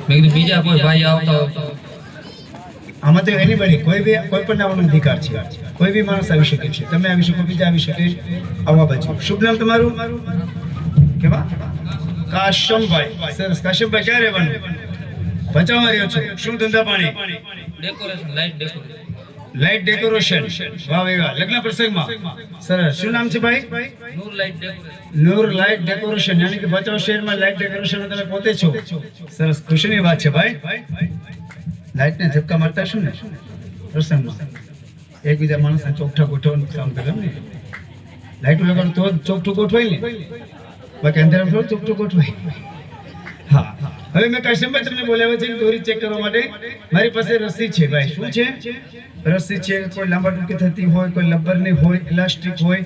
મેં કીધું બીજા કોઈ ભાઈ આવતા હોય તો આમાં તો એનીબડી કોઈ પણ આવવાનો અધિકાર છે, કોઈ બી માણસ આવી શકે છે, તમે આવી શકો, બીજા આવી શકે, આવવા બાજુ. શુભ નામ તમારું કેવા? કાશમભાઈ. સરસ. કાશમભાઈ ક્યાં રહેવાનું? ભચાઉમાં રહ્યો છો. શું ધંધા પાણી? Decoration, light decoration. વાહ ભાઈ વાહ. લગ્ન પ્રસંગમાં. સરસ. શું નામ છે ભાઈ? નૂર લાઇટ ડેકોરેશન. નૂર લાઇટ ડેકોરેશન, યાની કે ભચાઉ શહેરમાં લાઇટ ડેકોરેશન તમે પોતે છો. સરસ, ખુશીની વાત છે ભાઈ. લાઇટને ઝબકા મારતા શું ને પ્રસંગમાં એકબીજા માણસને ચોકઠા ગોઠવવાનું કામ કરે ને. લાઇટો લગાડો તો ચોકઠું ગોઠવાય ને, બાકી અંધારામાં થોડું ચોકઠું ગોઠવાય. હા, હવે મેં કાશમભાઈ તમને બોલાવ્યા છે દોરી ચેક કરવા માટે. મારી પાસે રસ્સી છે ભાઈ. શું છે? રસ્સી છે. કોઈ લાંબા ટૂંકી થતી હોય, કોઈ લબ્બરની હોય, ઇલાસ્ટિક હોય.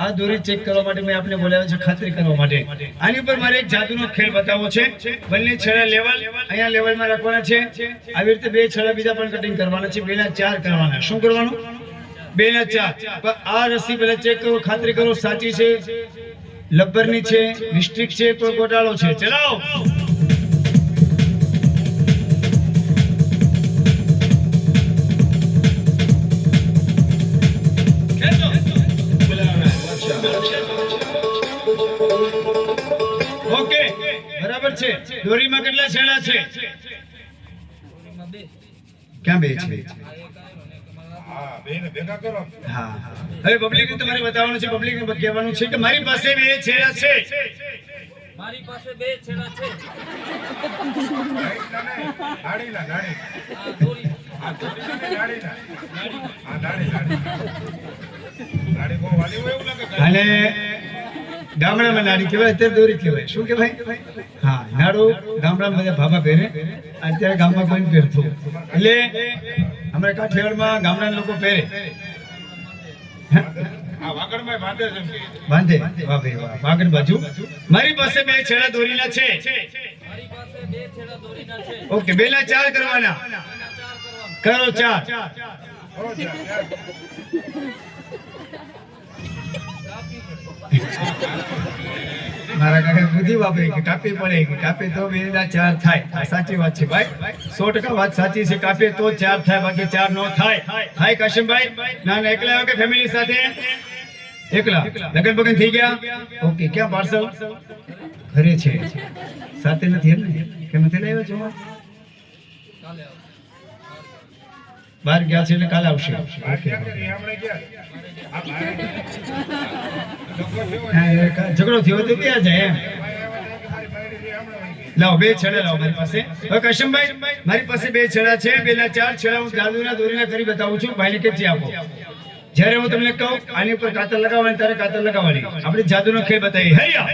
આ દોરી ચેક કરવા માટે મેં આપને બોલાવ્યા છે, ખાતરી કરવા માટે. આની ઉપર મારે એક જાદુનો ખેલ બતાવવો છે. બંને છેડા લેવલ અહીંયા લેવલમાં રાખવાના છે. આવી રીતે બે છેડા બીજા પણ કટિંગ કરવાના છે. 2 ના 4 કરવાના. શું કરવાનું? 2 ના 4. આ રસ્સી પહેલા ચેક કરો, ખાતરી કરો સાચી છે, લબ્બરની છે, મિસ્ટેક છે, કોઈ ગોટાળો છે. ચલાવો. ઓકે, બરાબર છે. દોરીમાં કેટલા છેડા છે? ક્યાં બે છે? હા, હવે પબ્લિક તમારે બતાવવાનું છે, પબ્લિક ને કહેવાનું છે કે મારી પાસે બે છેડા છે. મારી પાસે 2 છેડા છે. અને ગામડામાં નાડી કહેવાય, અત્યારે દોરી કહેવાય. શું કહેવાય? હા, નાડો ગામડામાં બધા ભાભા પહેરે, અત્યારે ગામમાં કોઈ પહેરતું. એટલે અમારા કાઠિયાવાડમાં ગામડાના લોકો પહેરે, બાંધે. વાહ ભાઈ વાહ. વાગડ બાજુ મારી પાસે 2 છેડા દોરીના છે. મારી પાસે 2 છેડા દોરીના છે. ઓકે, 2 ના 4 કરવાના. કરો 4. મારા કાકા બુદ્ધિ વાપરી કે કાપી પડે, કે કાપી તો 2 ના 4 થાય. આ સાચી વાત છે ભાઈ, 100% વાત સાચી છે. કાપી તો 4 થાય, બાકી 4 નો થાય. હાય કાશમભાઈ, ના ના એકલા આવ્યો કે ફેમિલી સાથે? એકલા. લગન બગન થઈ ગયા? ઓકે, ક્યાં પાર્સલ? ઘરે છે, સાથે નથી એમ ને? કેમ નથી લાવ્યો છો? બહાર ગયા છે એટલે કાલે આવશે. ઝઘડો થયો તો ક્યાં જાય એમ? લાવો 2 છેડા લાવો મારી પાસે. હવે કાશમભાઈ, મારી પાસે 2 છેડા છે. 2 ના 4 છેડા હું જાદુના દોરીના કરી બતાવું છું. ભાઈને કેચી આપો. જ્યારે હું તમને કહું આની ઉપર કાતર લગાવવાની, ત્યારે કાતર લગાવવાની. આપણે જાદુનો ખેલ બતાવીએ. હૈયા.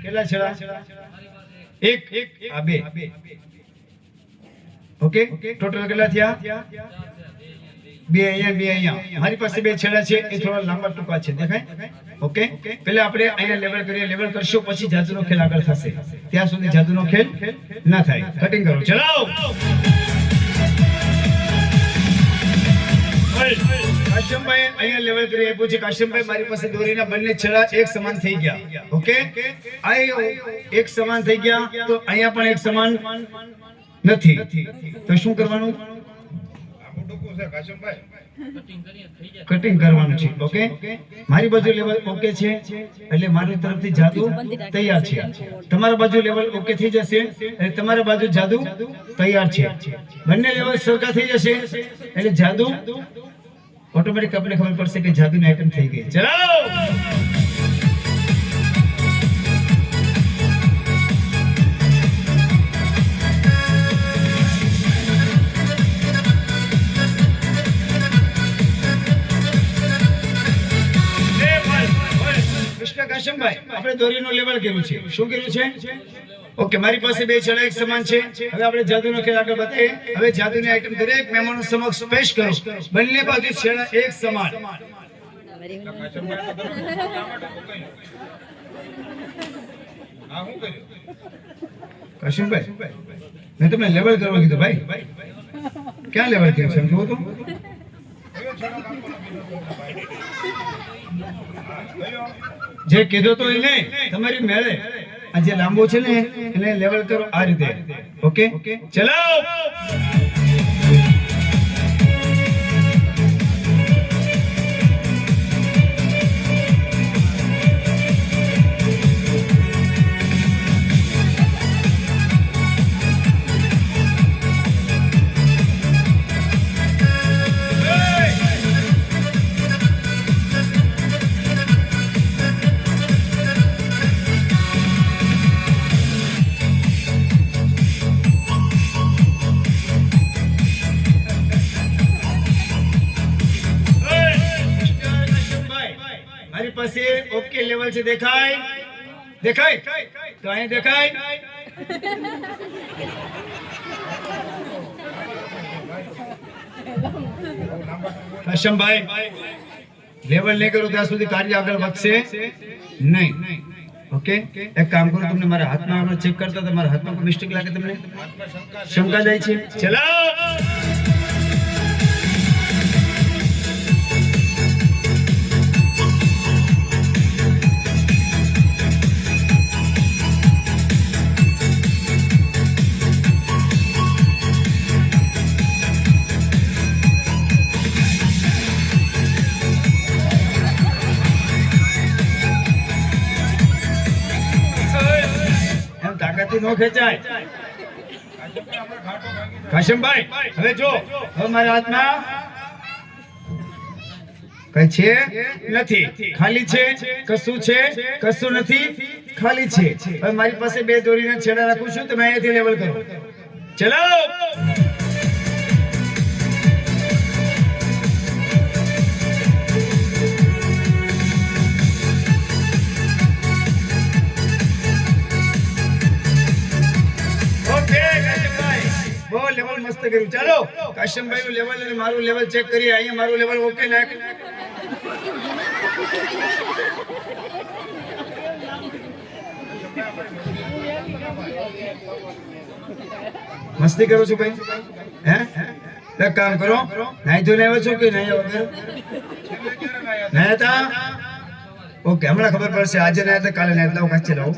કેટલા છેડા? 1 આ 2. ઓકે, ટોટલ કેટલા થયા? 2 અહીંયા, 2 અહીંયા. મારી પાસે 2 છેડા છે, એ થોડા લાંબા ટૂંકા છે, દેખાય? ઓકે, પહેલા આપણે અહીંયા લેવલ કરીએ. લેવલ કરશો પછી જાદુનો ખેલ આગળ થશે. ત્યાં સુધી જાદુનો ખેલ ના થાય. કટિંગ કરો. ચલાવો. કાશમભાઈ અહીંયા લેવલ કરી આપ્યું છે. કાશમભાઈ મારી પાસે દોરીના બંને છેડા એક સમાન થઈ ગયા. ઓકે, આ એક સમાન થઈ ગયા, તો અહીંયા પણ એક સમાન નથી, તો શું કરવાનું? કટિંગ કરવાનું છે. ઓકે, મારી બાજુ લેવલ ઓકે છે, એટલે મારી તરફથી જાદુ તૈયાર છે. તમારા બાજુ લેવલ ઓકે થઈ જશે, એટલે તમારા બાજુ જાદુ તૈયાર છે. બંને લેવલ સરખા થઈ જશે એટલે જાદુ ઓટોમેટિક આપણે ખબર પડશે કે જાદુની આઈટમ થઈ ગઈ. ચલાવો. કૃષ્ણ કાશમભાઈ, આપણે દોરીનો લેવલ કર્યું છે. શું કર્યું છે? ઓકે, મારી પાસે બે છેડા એક સમાન છે. હવે આપણે જાદુનો ખેલ આગળ વધીએ. હવે જાદુની આઈટમ દરેક મહેમાનો સમક્ષ પેશ કરો. બંને બાજુ છેડા એક સમાન. કાશીમભાઈ, મેં તમને લેવલ કરવા કીધું ભાઈ. ક્યાં લેવલ કર્યું છે એમ જોવો તો. જે કીધું તો એને તમારી મેળે આ જે લાંબો છે ને એને લેવલ કરો આ રીતે. ઓકે, ચલો. મારી પાસે ઓકે લેવલ છે. દેખાય? દેખાય તો અહીં દેખાય. કાશમભાઈ, લેવલ નહીં કરું ત્યાં સુધી કાર્ય આગળ વધશે નહીં. ઓકે, એક કામ કરું, તમને મારા હાથમાં ચેક કરતા તમારા હાથમાં કોઈ મિસ્ટેક લાગે તમને? શંકા જાય છે? ચલો. તાકાતી નો ખેંચાય. કાશમભાઈ, હવે જો, હવે મારા હાથમાં કઈ છે નથી, ખાલી છે. કશું છે? કશું નથી, ખાલી છે. હવે મારી પાસે બે દોરીના છેડા રાખું છું, તમે અહીંયાથી લેવલ કરો. ચલો. બહુ લેવલ મસ્ત કર્યું. ચાલો, કાશમભાઈ નું લેવલ અને મારું લેવલ ચેક કરીએ. અહીંયા મારું લેવલ ઓકે નાખ. મસ્તી કરો છો ભાઈ? હે, એક કામ કરો, નાઈ ધોઈને આવ્યો છો કે નહીં આવ્યો? નહીં હતા? ઓકે, હમણાં ખબર પડશે. આજે નહીં હતા, કાલે નહીં હતા. કાચે લાવો.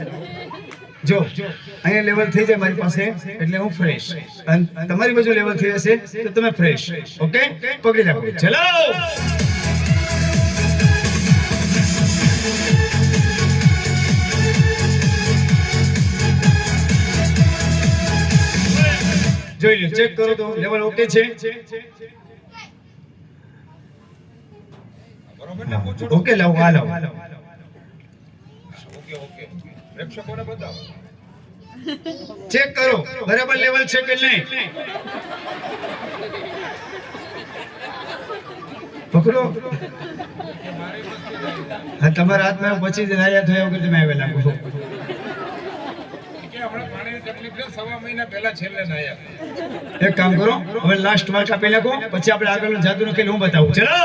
જો અહીંયા લેવલ થઈ જાય મારી પાસે એટલે હું ફ્રેશ, અને તમારી બાજુ લેવલ થઈ જશે તો તમે ફ્રેશ. ઓકે, પકડી રાખો. ચલો. જોઈ લો, ચેક કરો તો લેવલ ઓકે છે. ઓકે, લાવો, આ લાવો. પ્રેક્ષકોને બતાવો. ચેક કરો બરાબર લેવલ છે કે નહીં. પકડો. હા, તમારા હાથમાં પછી જ નાયા થયા વગર તમે આવેલા. કે હમણાં પાણીની તકલીફ છે, 1.5 મહિના પહેલા છેલ્લે નાયા. એક કામ કરો, હવે લાસ્ટ વાર કાપી નાખો, પછી આપણે આગળનો જાદુનો ખેલ હું બતાવું. ચલો.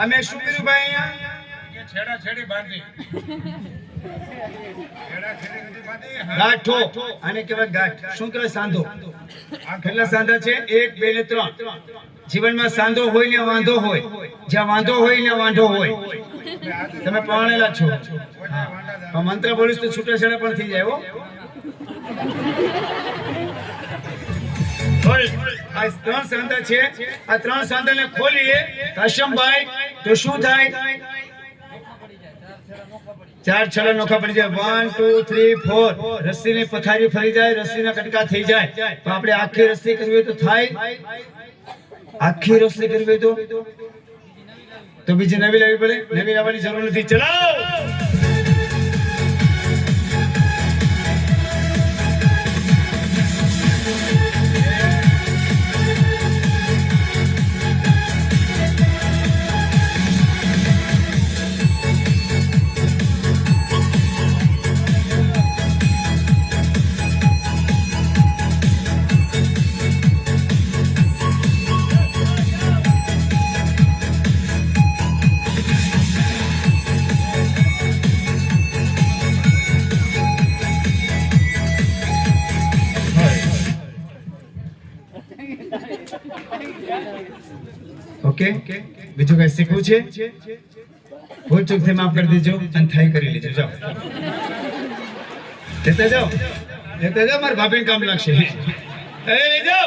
અમે શું કર્યું ભાઈ? અહીંયા છેડા છેડી બાંધી એડા ખેડી નથી પાડી. ગાંઠો આને કહેવાય ગાંઠ. શું કહેવાય? સાંધો. કેટલા સાંધા છે? 1 2 ને 3. જીવનમાં સાંધો હોય ને વાંધો હોય. જ્યાં વાંધો હોય ને વાંધો હોય. તમે પરણેલા છો. હા. પણ મંત્ર બોલીશ તો છૂટાછેડા પણ થઈ જાય હો. બોલ. આ 3 સાંધા છે. આ 3 સાંધાને ખોલીએ કાશમભાઈ તો શું થાય? 4 છેડા નોખા પડી જાય. 1 2 3 4. રસ્સીની પથારી ફરી જાય, રસ્સીના કટકા થઈ જાય. તો આપણે આખી રસ્સી કરવી હોય તો થાય? આખી રસ્સી કરવી હોય તો બીજી નવી લાવવી પડે. નવી લાવવાની જરૂર નથી. ચલાવો. ઓકે, બીજું કઈ શીખવું છે? ભૂલ ચૂક થી માફ કરી દેજો અને થાય કરી લેજો. જાઓ લેતા જાઓ મારા ભાભીને કામ લાગશે. એ જાઓ.